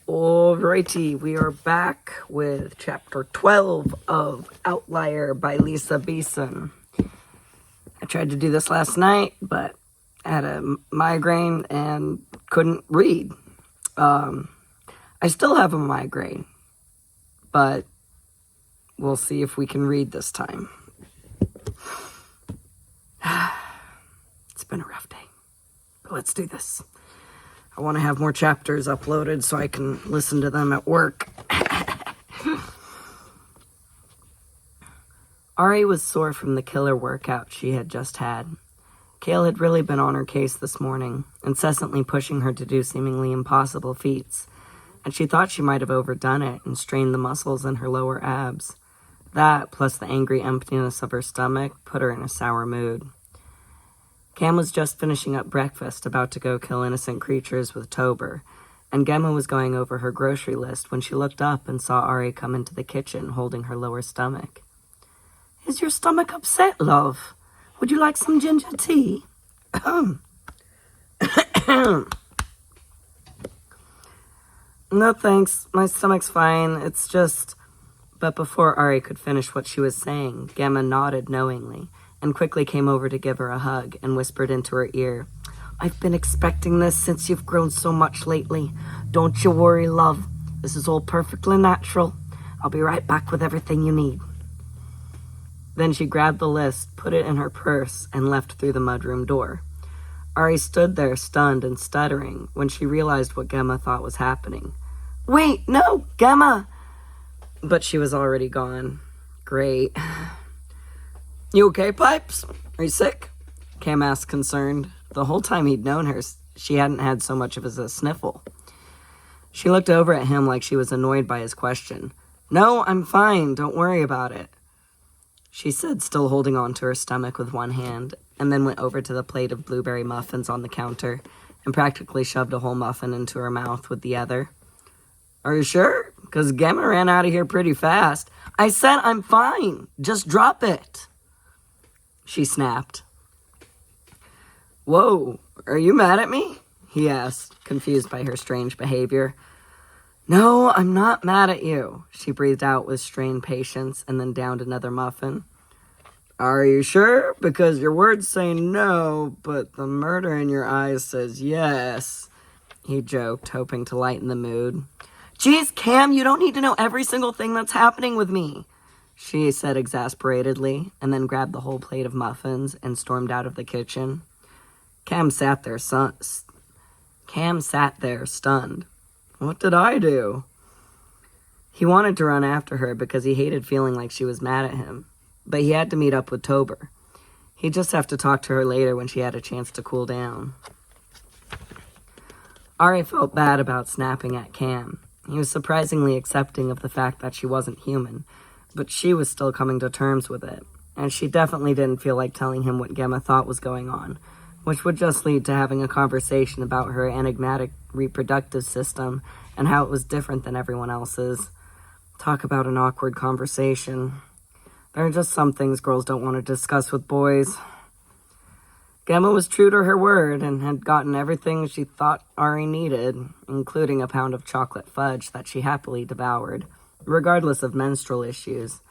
Alrighty, we are back with chapter 12 of Outlier by Lisa Beeson. I tried to do this last night, but I had a migraine and couldn't read. I still have a migraine, but we'll see if we can read this time. It's been a rough day, but let's do this. I want to have more chapters uploaded so I can listen to them at work. Ari was sore from the killer workout she had just had. Kale had really been on her case this morning, incessantly pushing her to do seemingly impossible feats, and she thought she might have overdone it and strained the muscles in her lower abs. That, plus the angry emptiness of her stomach, put her in a sour mood. Cam was just finishing up breakfast, about to go kill innocent creatures with Tober, and Gemma was going over her grocery list when she looked up and saw Ari come into the kitchen holding her lower stomach. "Is your stomach upset, love? Would you like some ginger tea?" "No, thanks. My stomach's fine. It's just..." But before Ari could finish what she was saying, Gemma nodded knowingly and quickly came over to give her a hug and whispered into her ear, "I've been expecting this since you've grown so much lately. Don't you worry, love. This is all perfectly natural. I'll be right back with everything you need." Then she grabbed the list, put it in her purse, and left through the mudroom door. Ari stood there stunned and stuttering when she realized what Gemma thought was happening. "Wait, no, Gemma!" But she was already gone. Great. "You okay, Pipes? Are you sick?" Cam asked, concerned. The whole time he'd known her, she hadn't had so much of as a sniffle. She looked over at him like she was annoyed by his question. "No, I'm fine. Don't worry about it," she said, still holding on to her stomach with one hand, and then went over to the plate of blueberry muffins on the counter and practically shoved a whole muffin into her mouth with the other. "Are you sure? Because Gemma ran out of here pretty fast." "I said I'm fine. Just drop it," she snapped. "Whoa, are you mad at me?" he asked, confused by her strange behavior. "No, I'm not mad at you," she breathed out with strained patience and then downed another muffin. "Are you sure? Because your words say no, but the murder in your eyes says yes," he joked, hoping to lighten the mood. "Geez, Cam, you don't need to know every single thing that's happening with me," she said exasperatedly, and then grabbed the whole plate of muffins and stormed out of the kitchen. Cam sat there stunned. What did I do? He wanted to run after her because he hated feeling like she was mad at him, but he had to meet up with Tober. He'd just have to talk to her later when she had a chance to cool down. Ari felt bad about snapping at Cam. He was surprisingly accepting of the fact that she wasn't human, but she was still coming to terms with it, and she definitely didn't feel like telling him what Gemma thought was going on, which would just lead to having a conversation about her enigmatic reproductive system and how it was different than everyone else's. Talk about an awkward conversation. There are just some things girls don't want to discuss with boys. Gemma was true to her word and had gotten everything she thought Ari needed, including a pound of chocolate fudge that she happily devoured, regardless of menstrual issues,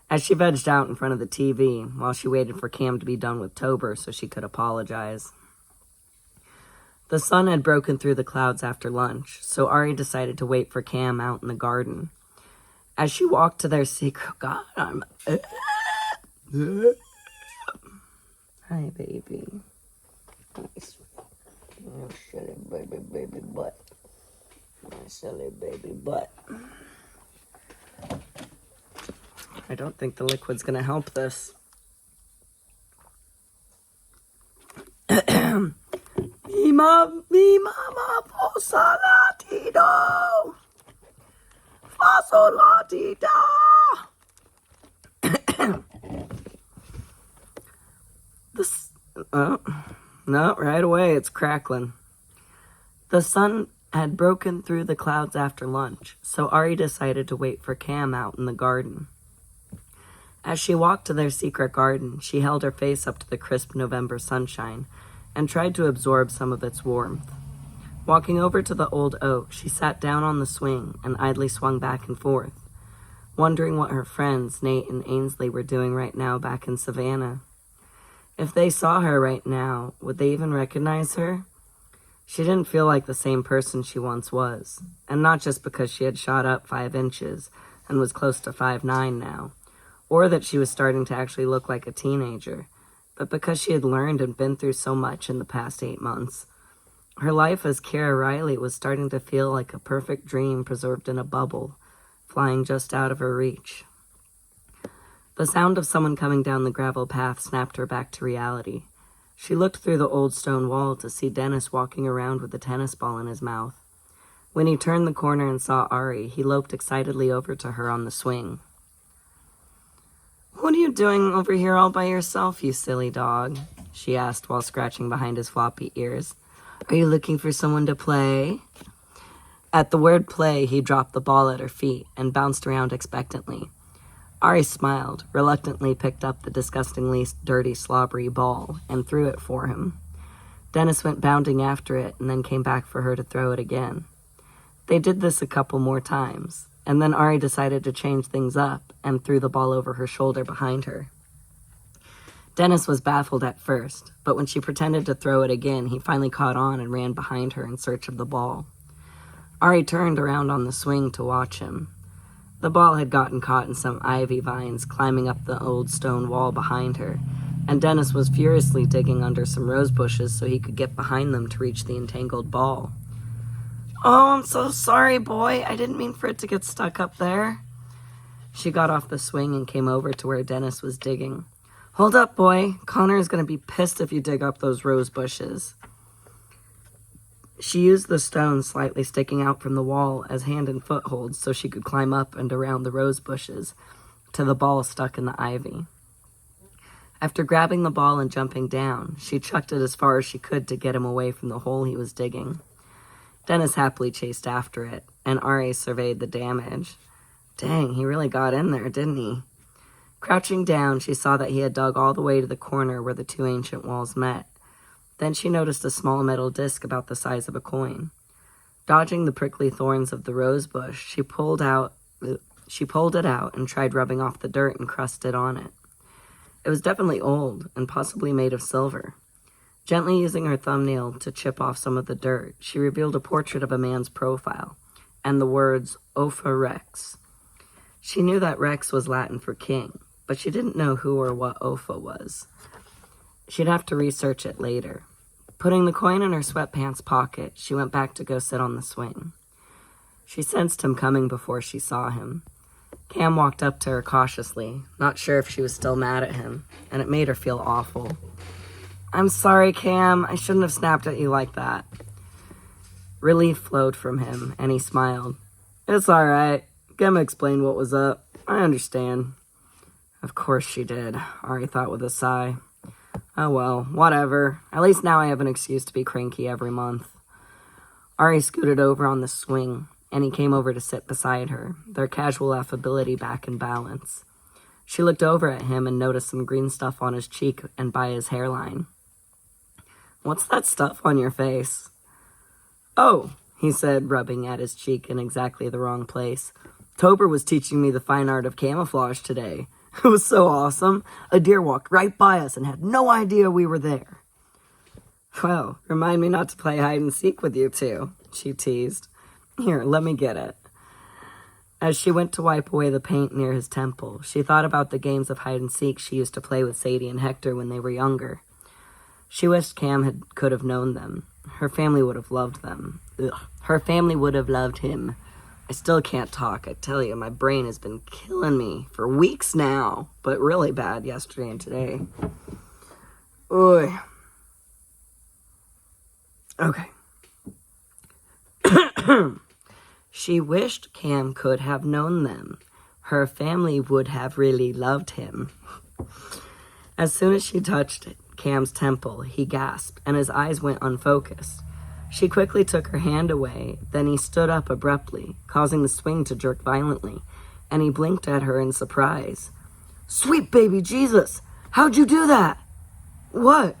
as she vegged out in front of the TV while she waited for Cam to be done with Tober so she could apologize. The sun had broken through the clouds after lunch, so Ari decided to wait for Cam out in the garden. As she walked to their secret... God, Hi, baby. Nice. Oh, silly baby butt. My silly baby butt. I don't think the liquid's gonna help this. Mi mama fosa latido. Fosa latido. No, right away, it's crackling. The sun had broken through the clouds after lunch, so Ari decided to wait for Cam out in the garden. As she walked to their secret garden, she held her face up to the crisp November sunshine and tried to absorb some of its warmth. Walking over to the old oak, she sat down on the swing and idly swung back and forth, wondering what her friends, Nate and Ainsley, were doing right now back in Savannah. If they saw her right now, would they even recognize her? She didn't feel like the same person she once was, and not just because she had shot up 5 inches and was close to 5'9" now, or that she was starting to actually look like a teenager, but because she had learned and been through so much in the past 8 months. Her life as Kara Riley was starting to feel like a perfect dream preserved in a bubble, flying just out of her reach. The sound of someone coming down the gravel path snapped her back to reality. She looked through the old stone wall to see Dennis walking around with a tennis ball in his mouth. When he turned the corner and saw Ari, he loped excitedly over to her on the swing. "What are you doing over here all by yourself, you silly dog?" she asked while scratching behind his floppy ears. "Are you looking for someone to play?" At the word play, he dropped the ball at her feet and bounced around expectantly. Ari smiled, reluctantly picked up the disgustingly dirty, slobbery ball, and threw it for him. Dennis went bounding after it and then came back for her to throw it again. They did this a couple more times, and then Ari decided to change things up and threw the ball over her shoulder behind her. Dennis was baffled at first, but when she pretended to throw it again, he finally caught on and ran behind her in search of the ball. Ari turned around on the swing to watch him. The ball had gotten caught in some ivy vines climbing up the old stone wall behind her, and Dennis was furiously digging under some rose bushes so he could get behind them to reach the entangled ball. "Oh, I'm so sorry, boy. I didn't mean for it to get stuck up there." She got off the swing and came over to where Dennis was digging. "Hold up, boy. Connor is going to be pissed if you dig up those rose bushes." She used the stones slightly sticking out from the wall as hand and footholds so she could climb up and around the rose bushes to the ball stuck in the ivy. After grabbing the ball and jumping down, she chucked it as far as she could to get him away from the hole he was digging. Dennis happily chased after it, and Ari surveyed the damage. Dang, he really got in there, didn't he? Crouching down, she saw that he had dug all the way to the corner where the 2 ancient walls met. Then she noticed a small metal disc about the size of a coin. Dodging the prickly thorns of the rose bush, she pulled it out and tried rubbing off the dirt encrusted on it. It was definitely old and possibly made of silver. Gently using her thumbnail to chip off some of the dirt, she revealed a portrait of a man's profile and the words Opha Rex. She knew that Rex was Latin for king, but she didn't know who or what Opha was. She'd have to research it later. Putting the coin in her sweatpants pocket, she went back to go sit on the swing. She sensed him coming before she saw him. Cam walked up to her cautiously, not sure if she was still mad at him, and it made her feel awful. "I'm sorry, Cam. I shouldn't have snapped at you like that." Relief flowed from him, and he smiled. "It's all right. Gemma explained what was up. I understand." Of course she did, Ari thought with a sigh. Oh well, whatever. At least now I have an excuse to be cranky every month. Ari scooted over on the swing, and he came over to sit beside her, their casual affability back in balance. She looked over at him and noticed some green stuff on his cheek and by his hairline. "What's that stuff on your face?" "Oh," he said, rubbing at his cheek in exactly the wrong place. "Tober was teaching me the fine art of camouflage today. It was so awesome. A deer walked right by us and had no idea we were there." "Well, remind me not to play hide and seek with you two," she teased. "Here, let me get it." As she went to wipe away the paint near his temple, she thought about the games of hide and seek she used to play with Sadie and Hector when they were younger. She wished Cam could have known them. Her family would have loved them. Her family would have loved him. I still can't talk. I tell you, my brain has been killing me for weeks now, but really bad yesterday and today. Oy. Okay. She wished Cam could have known them. Her family would have really loved him. As soon as she touched Cam's temple, he gasped, and his eyes went unfocused. She quickly took her hand away, then he stood up abruptly, causing the swing to jerk violently, and he blinked at her in surprise. "Sweet baby Jesus! How'd you do that?" "What?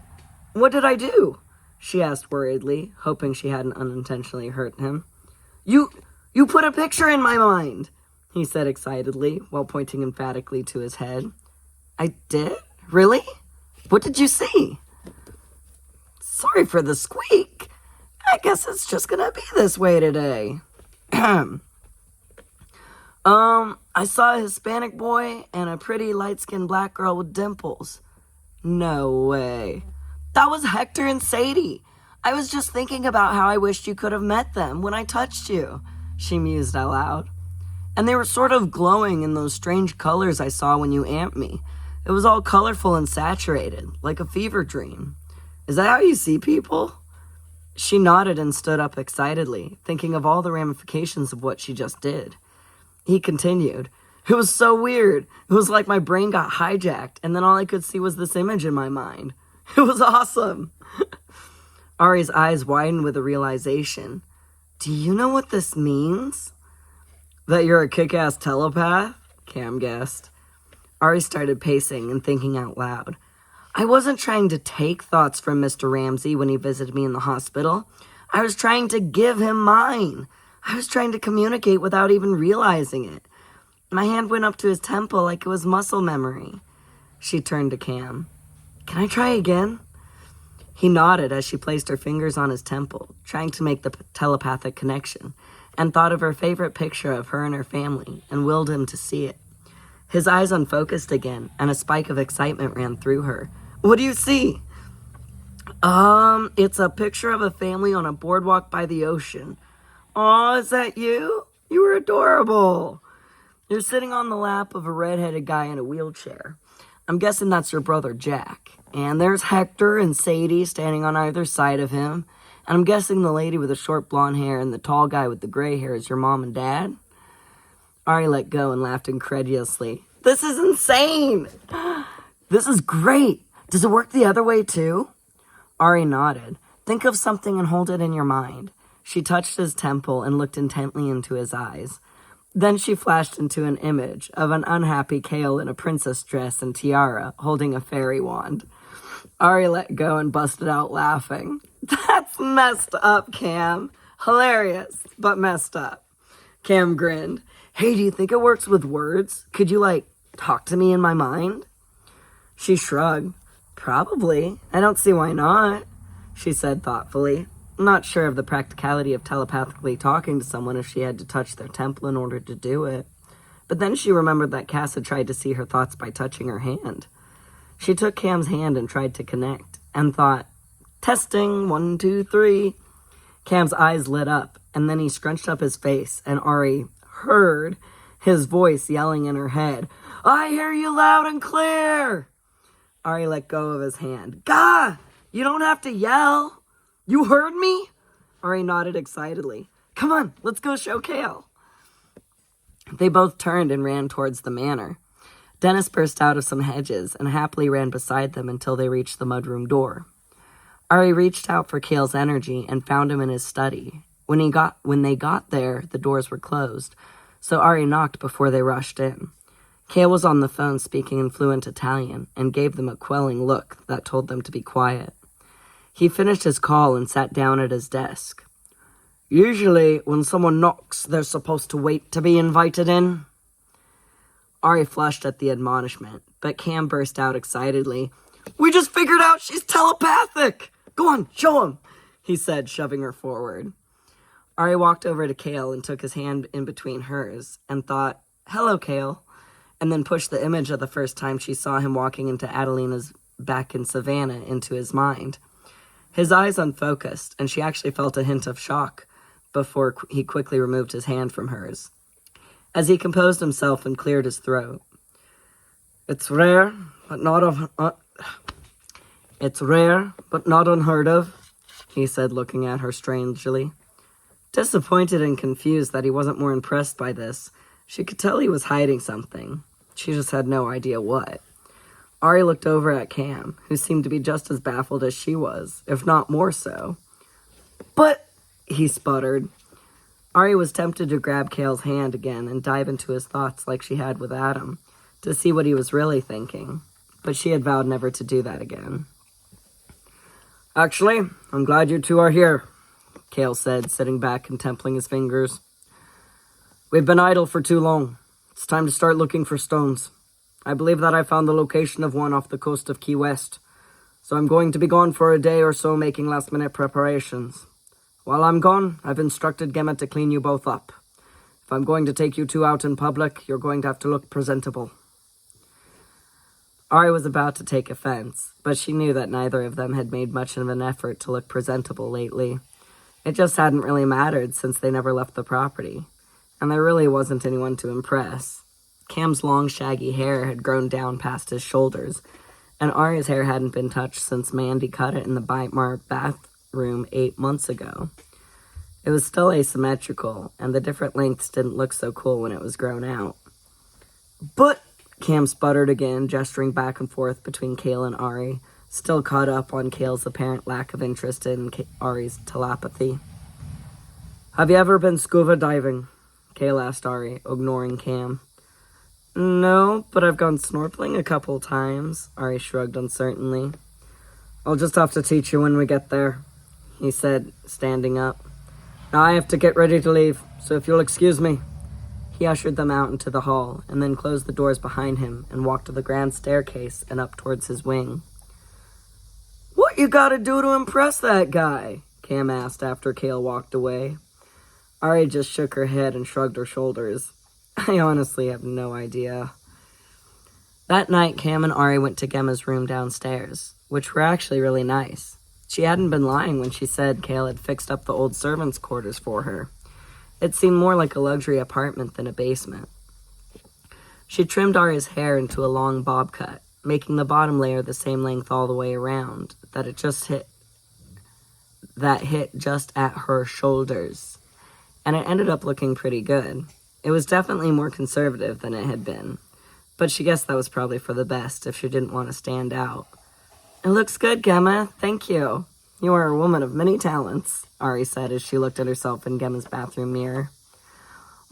What did I do?" she asked worriedly, hoping she hadn't unintentionally hurt him. You put a picture in my mind, he said excitedly, while pointing emphatically to his head. I did? Really? What did you see? Sorry for the squeak. I guess it's just gonna be this way today. I saw a Hispanic boy and a pretty light-skinned black girl with dimples. No way. That was Hector and Sadie. I was just thinking about how I wished you could have met them when I touched you, she mused out loud. And they were sort of glowing in those strange colors I saw when you amped me. It was all colorful and saturated, like a fever dream. Is that how you see people? She nodded and stood up excitedly, thinking of all the ramifications of what she just did. He continued. It was so weird. It was like my brain got hijacked, and then all I could see was this image in my mind. It was awesome. Ari's eyes widened with a realization. Do you know what this means? That you're a kick-ass telepath? Cam guessed. Ari started pacing and thinking out loud. I wasn't trying to take thoughts from Mr. Ramsey when he visited me in the hospital. I was trying to give him mine. I was trying to communicate without even realizing it. My hand went up to his temple like it was muscle memory. She turned to Cam. Can I try again? He nodded as she placed her fingers on his temple, trying to make the telepathic connection, and thought of her favorite picture of her and her family, and willed him to see it. His eyes unfocused again, and a spike of excitement ran through her. What do you see? It's a picture of a family on a boardwalk by the ocean. Aw, is that you? You were adorable. You're sitting on the lap of a redheaded guy in a wheelchair. I'm guessing that's your brother Jack. And there's Hector and Sadie standing on either side of him. And I'm guessing the lady with the short blonde hair and the tall guy with the gray hair is your mom and dad? Ari let go and laughed incredulously. This is insane! This is great! Does it work the other way too? Ari nodded. Think of something and hold it in your mind. She touched his temple and looked intently into his eyes. Then she flashed into an image of an unhappy Kale in a princess dress and tiara, holding a fairy wand. Ari let go and busted out laughing. That's messed up, Cam. Hilarious, but messed up. Cam grinned. Hey, do you think it works with words? Could you, talk to me in my mind? She shrugged. Probably. I don't see why not, she said thoughtfully. Not sure of the practicality of telepathically talking to someone if she had to touch their temple in order to do it. But then she remembered that Cass had tried to see her thoughts by touching her hand. She took Cam's hand and tried to connect, and thought, testing, 1, 2, 3. Cam's eyes lit up, and then he scrunched up his face, and Ari heard his voice yelling in her head, I hear you loud and clear! Ari let go of his hand. Gah! You don't have to yell! You heard me? Ari nodded excitedly. Come on, let's go show Kale. They both turned and ran towards the manor. Dennis burst out of some hedges and happily ran beside them until they reached the mudroom door. Ari reached out for Kale's energy and found him in his study. When they got there, the doors were closed, so Ari knocked before they rushed in. Kale was on the phone speaking in fluent Italian and gave them a quelling look that told them to be quiet. He finished his call and sat down at his desk. Usually, when someone knocks, they're supposed to wait to be invited in. Ari flushed at the admonishment, but Cam burst out excitedly. We just figured out she's telepathic! Go on, show him, he said, shoving her forward. Ari walked over to Kale and took his hand in between hers and thought, hello, Kale, and then pushed the image of the first time she saw him walking into Adelina's back in Savannah into his mind. His eyes unfocused, and she actually felt a hint of shock before he quickly removed his hand from hers. As he composed himself and cleared his throat, It's rare, but not unheard of, he said, looking at her strangely. Disappointed and confused that he wasn't more impressed by this, she could tell he was hiding something. She just had no idea what. Ari looked over at Cam, who seemed to be just as baffled as she was, if not more so. But, he sputtered. Ari was tempted to grab Kale's hand again and dive into his thoughts like she had with Adam, to see what he was really thinking, but she had vowed never to do that again. Actually, I'm glad you two are here, Kale said, sitting back and templing his fingers. We've been idle for too long. It's time to start looking for stones. I believe that I found the location of one off the coast of Key West, so I'm going to be gone for a day or so making last-minute preparations. While I'm gone, I've instructed Gemma to clean you both up. If I'm going to take you two out in public, you're going to have to look presentable. Ari was about to take offense, but she knew that neither of them had made much of an effort to look presentable lately. It just hadn't really mattered since they never left the property, and there really wasn't anyone to impress. Cam's long, shaggy hair had grown down past his shoulders, and Ari's hair hadn't been touched since Mandy cut it in the Bytmar bathroom 8 months ago. It was still asymmetrical, and the different lengths didn't look so cool when it was grown out. But, Cam sputtered again, gesturing back and forth between Kale and Ari, still caught up on Kale's apparent lack of interest in Ari's telepathy. Have you ever been scuba diving? Kale asked Ari, ignoring Cam. No, but I've gone snorkeling a couple times, Ari shrugged uncertainly. I'll just have to teach you when we get there, he said, standing up. Now I have to get ready to leave, so if you'll excuse me. He ushered them out into the hall, and then closed the doors behind him and walked to the grand staircase and up towards his wing. What you gotta do to impress that guy? Cam asked after Kale walked away. Ari just shook her head and shrugged her shoulders. I honestly have no idea. That night, Cam and Ari went to Gemma's room downstairs, which were actually really nice. She hadn't been lying when she said Kale had fixed up the old servants' quarters for her. It seemed more like a luxury apartment than a basement. She trimmed Ari's hair into a long bob cut, making the bottom layer the same length all the way around, that hit just at her shoulders. And it ended up looking pretty good. It was definitely more conservative than it had been, but she guessed that was probably for the best if she didn't want to stand out. It looks good, Gemma. Thank you. You are a woman of many talents, Ari said as she looked at herself in Gemma's bathroom mirror.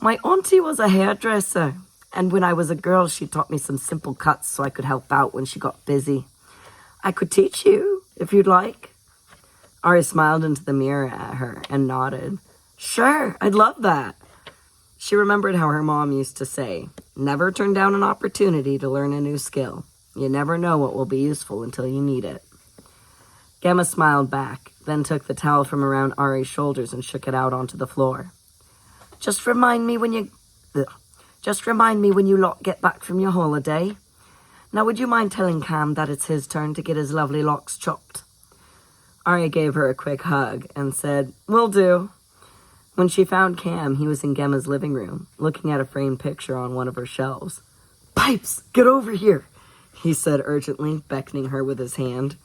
My auntie was a hairdresser, and when I was a girl, she taught me some simple cuts so I could help out when she got busy. I could teach you, if you'd like. Ari smiled into the mirror at her and nodded. Sure, I'd love that. She remembered how her mom used to say, never turn down an opportunity to learn a new skill. You never know what will be useful until you need it. Gemma smiled back, then took the towel from around Ari's shoulders and shook it out onto the floor. Just remind me when you lot get back from your holiday. Now would you mind telling Cam that it's his turn to get his lovely locks chopped? Ari gave her a quick hug and said, will do. When she found Cam, he was in Gemma's living room, looking at a framed picture on one of her shelves. Pipes, get over here, he said urgently, beckoning her with his hand.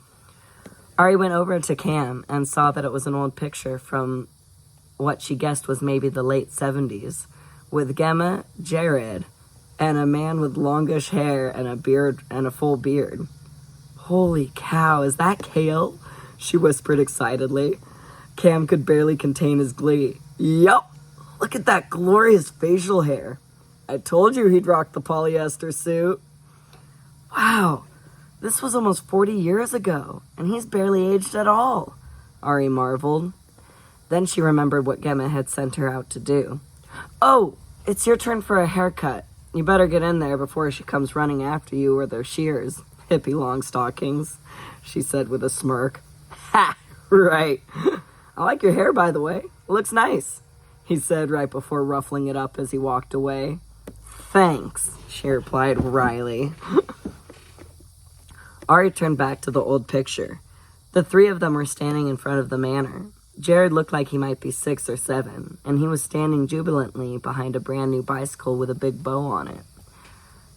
Ari went over to Cam and saw that it was an old picture from what she guessed was maybe the late 70s, with Gemma, Jared, and a man with longish hair and a beard and a full beard. Holy cow, is that Kale? She whispered excitedly. Cam could barely contain his glee. Yup, look at that glorious facial hair. I told you he'd rock the polyester suit. Wow, this was almost 40 years ago, and he's barely aged at all, Ari marveled. Then she remembered what Gemma had sent her out to do. Oh, it's your turn for a haircut. You better get in there before she comes running after you with her shears, hippie long stockings, she said with a smirk. Ha, right. I like your hair, by the way. It looks nice, he said right before ruffling it up as he walked away. Thanks, she replied wryly. Ari turned back to the old picture. The three of them were standing in front of the manor. Jared looked like he might be 6 or 7, and he was standing jubilantly behind a brand new bicycle with a big bow on it.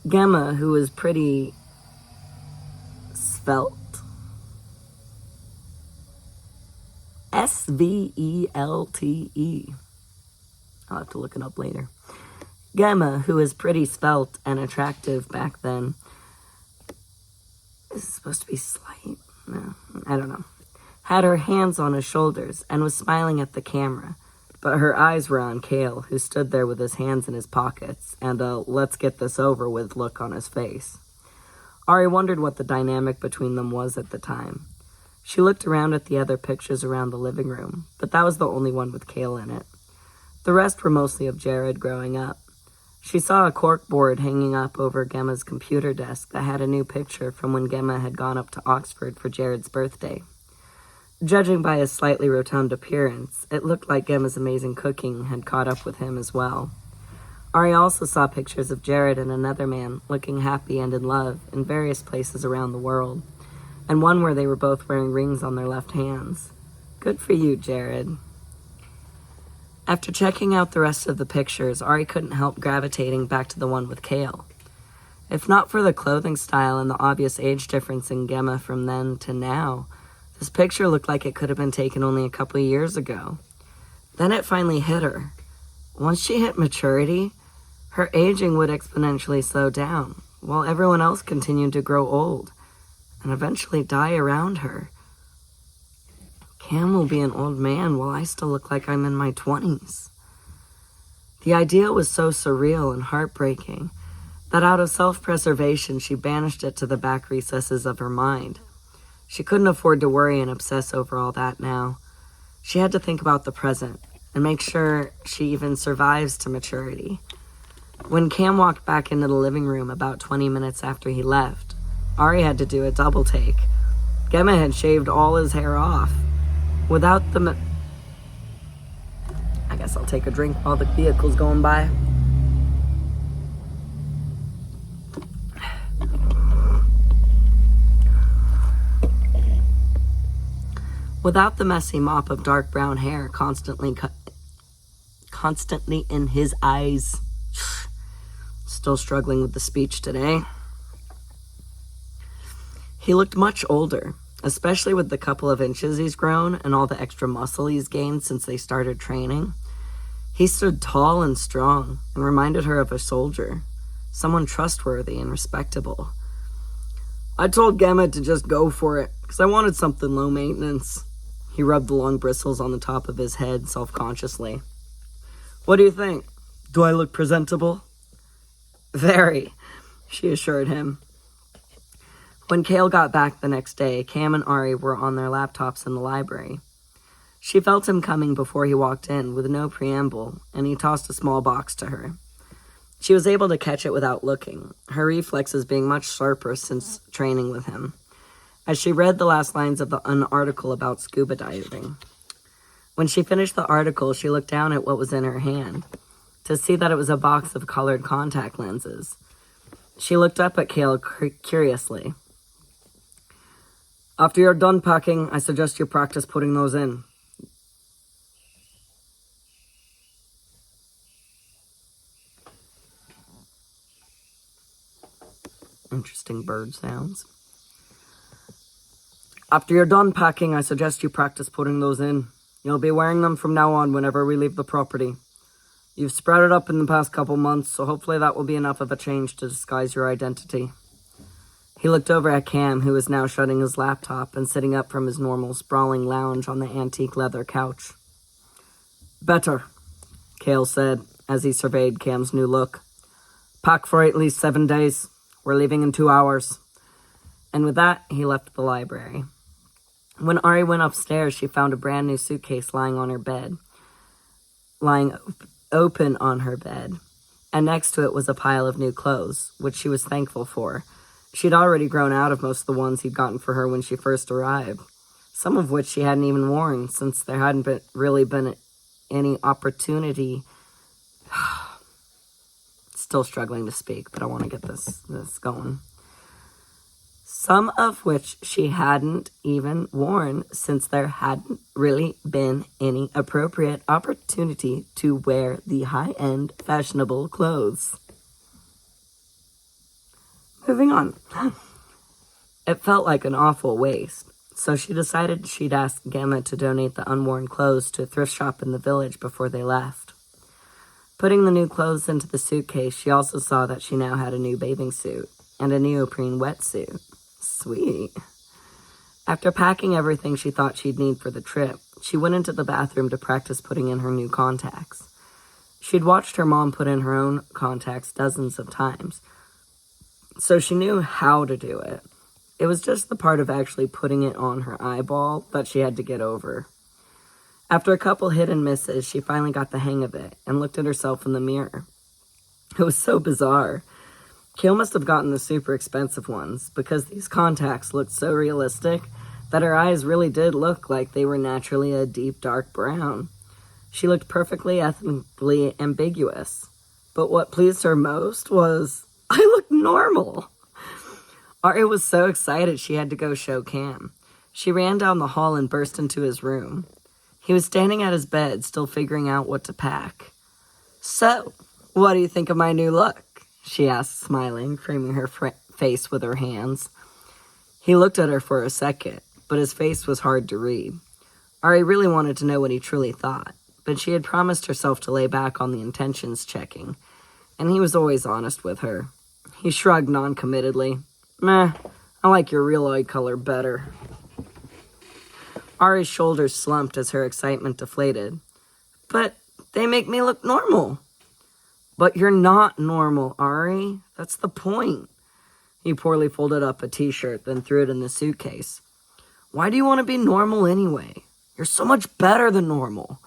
Gemma, who was pretty svelte, Svelte. I'll have to look it up later. Gemma, who was pretty svelte and attractive back then. Is it supposed to be slight? No, I don't know. Had her hands on his shoulders and was smiling at the camera, but her eyes were on Kale, who stood there with his hands in his pockets and a let's get this over with look on his face. Ari wondered what the dynamic between them was at the time. She looked around at the other pictures around the living room, but that was the only one with Cale in it. The rest were mostly of Jared growing up. She saw a cork board hanging up over Gemma's computer desk that had a new picture from when Gemma had gone up to Oxford for Jared's birthday. Judging by his slightly rotund appearance, it looked like Gemma's amazing cooking had caught up with him as well. Ari also saw pictures of Jared and another man looking happy and in love in various places around the world, and one where they were both wearing rings on their left hands. Good for you, Jared. After checking out the rest of the pictures, Ari couldn't help gravitating back to the one with Cale. If not for the clothing style and the obvious age difference in Gemma from then to now, this picture looked like it could have been taken only a couple of years ago. Then it finally hit her. Once she hit maturity, her aging would exponentially slow down, while everyone else continued to grow old, and eventually die around her. Cam will be an old man while I still look like I'm in my 20s. The idea was so surreal and heartbreaking that out of self-preservation she banished it to the back recesses of her mind. She couldn't afford to worry and obsess over all that now. She had to think about the present and make sure she even survives to maturity. When Cam walked back into the living room about 20 minutes after he left, Ari had to do a double take. Gemma had shaved all his hair off. Without the... I guess I'll take a drink while the vehicle's going by. Without the messy mop of dark brown hair constantly in his eyes. Still struggling with the speech today. He looked much older, especially with the couple of inches he's grown and all the extra muscle he's gained since they started training. He stood tall and strong and reminded her of a soldier, someone trustworthy and respectable. I told Gemma to just go for it, because I wanted something low maintenance. He rubbed the long bristles on the top of his head self-consciously. What do you think? Do I look presentable? Very, she assured him. When Cale got back the next day, Cam and Ari were on their laptops in the library. She felt him coming before he walked in with no preamble, and he tossed a small box to her. She was able to catch it without looking, her reflexes being much sharper since training with him, as she read the last lines of an article about scuba diving. When she finished the article, she looked down at what was in her hand, to see that it was a box of colored contact lenses. She looked up at Cale curiously. After you're done packing, I suggest you practice putting those in. Interesting bird sounds. After you're done packing, I suggest you practice putting those in. You'll be wearing them from now on whenever we leave the property. You've sprouted up in the past couple months, so hopefully that will be enough of a change to disguise your identity. He looked over at Cam, who was now shutting his laptop and sitting up from his normal sprawling lounge on the antique leather couch. Better, Cale said, as he surveyed Cam's new look. Pack for at least 7 days. We're leaving in 2 hours. And with that, he left the library. When Ari went upstairs, she found a brand new suitcase lying open on her bed, and next to it was a pile of new clothes, which she was thankful for. She'd already grown out of most of the ones he'd gotten for her when she first arrived, some of which she hadn't even worn since there hadn't really been any opportunity. Still struggling to speak, but I want to get this going. Some of which she hadn't even worn since there hadn't really been any appropriate opportunity to wear the high-end fashionable clothes. Moving on. It felt like an awful waste, so she decided she'd ask Gemma to donate the unworn clothes to a thrift shop in the village before they left. Putting the new clothes into the suitcase, she also saw that she now had a new bathing suit and a neoprene wetsuit. Sweet. After packing everything she thought she'd need for the trip, she went into the bathroom to practice putting in her new contacts. She'd watched her mom put in her own contacts dozens of times, so she knew how to do it. It was just the part of actually putting it on her eyeball that she had to get over. After a couple hit and misses, she finally got the hang of it and looked at herself in the mirror. It was so bizarre. Kale must have gotten the super expensive ones because these contacts looked so realistic that her eyes really did look like they were naturally a deep dark brown. She looked perfectly ethnically ambiguous. But what pleased her most was, I looked normal. Ari was so excited she had to go show Cam. She ran down the hall and burst into his room. He was standing at his bed, still figuring out what to pack. So, what do you think of my new look? She asked, smiling, framing her face with her hands. He looked at her for a second, but his face was hard to read. Ari really wanted to know what he truly thought, but she had promised herself to lay back on the intentions checking, and he was always honest with her. He shrugged non-committedly. Meh, I like your real eye color better. Ari's shoulders slumped as her excitement deflated. But they make me look normal. But you're not normal, Ari. That's the point. He poorly folded up a t-shirt, then threw it in the suitcase. Why do you want to be normal anyway? You're so much better than normal.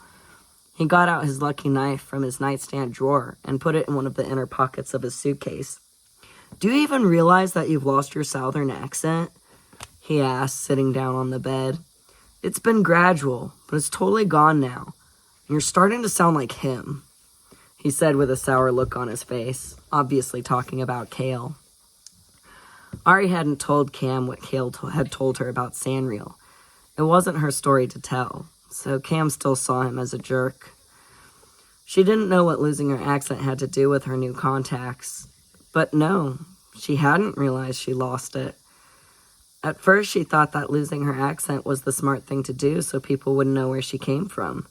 He got out his lucky knife from his nightstand drawer and put it in one of the inner pockets of his suitcase. Do you even realize that you've lost your southern accent? He asked, sitting down on the bed. It's been gradual, but it's totally gone now. You're starting to sound like him, he said with a sour look on his face, obviously talking about Kale. Ari hadn't told Cam what Kale had told her about Sanriel. It wasn't her story to tell, so Cam still saw him as a jerk. She didn't know what losing her accent had to do with her new contacts. But no, she hadn't realized she lost it. At first, she thought that losing her accent was the smart thing to do so people wouldn't know where she came from.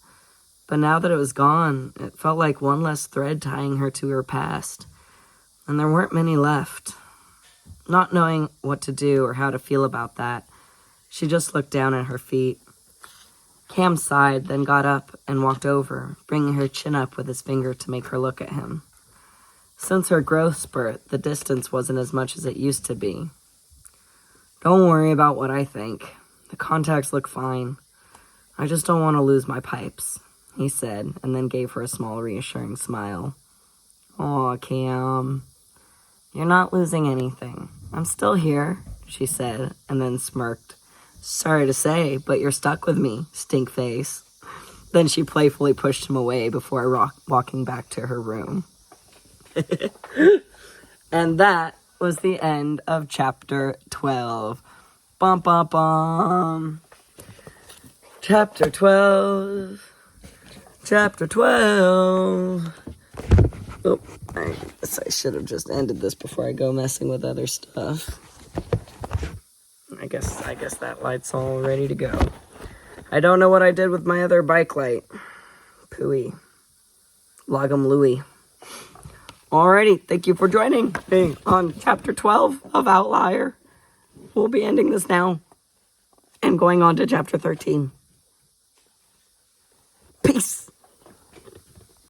But now that it was gone, it felt like one less thread tying her to her past. And there weren't many left. Not knowing what to do or how to feel about that, she just looked down at her feet. Cam sighed, then got up and walked over, bringing her chin up with his finger to make her look at him. Since her growth spurt, the distance wasn't as much as it used to be. Don't worry about what I think. The contacts look fine. I just don't want to lose my pipes, he said, and then gave her a small reassuring smile. Aw, Cam. You're not losing anything. I'm still here, she said, and then smirked. Sorry to say, but you're stuck with me, stink face. Then she playfully pushed him away before walking back to her room. And that was the end of chapter 12. Bum, bum, bum. Chapter 12. Chapter 12. Oh, I guess I should have just ended this before I go messing with other stuff. I guess that light's all ready to go. I don't know what I did with my other bike light. Pooey. Logum Louie. Alrighty, thank you for joining me on chapter 12 of Outlier. We'll be ending this now and going on to chapter 13.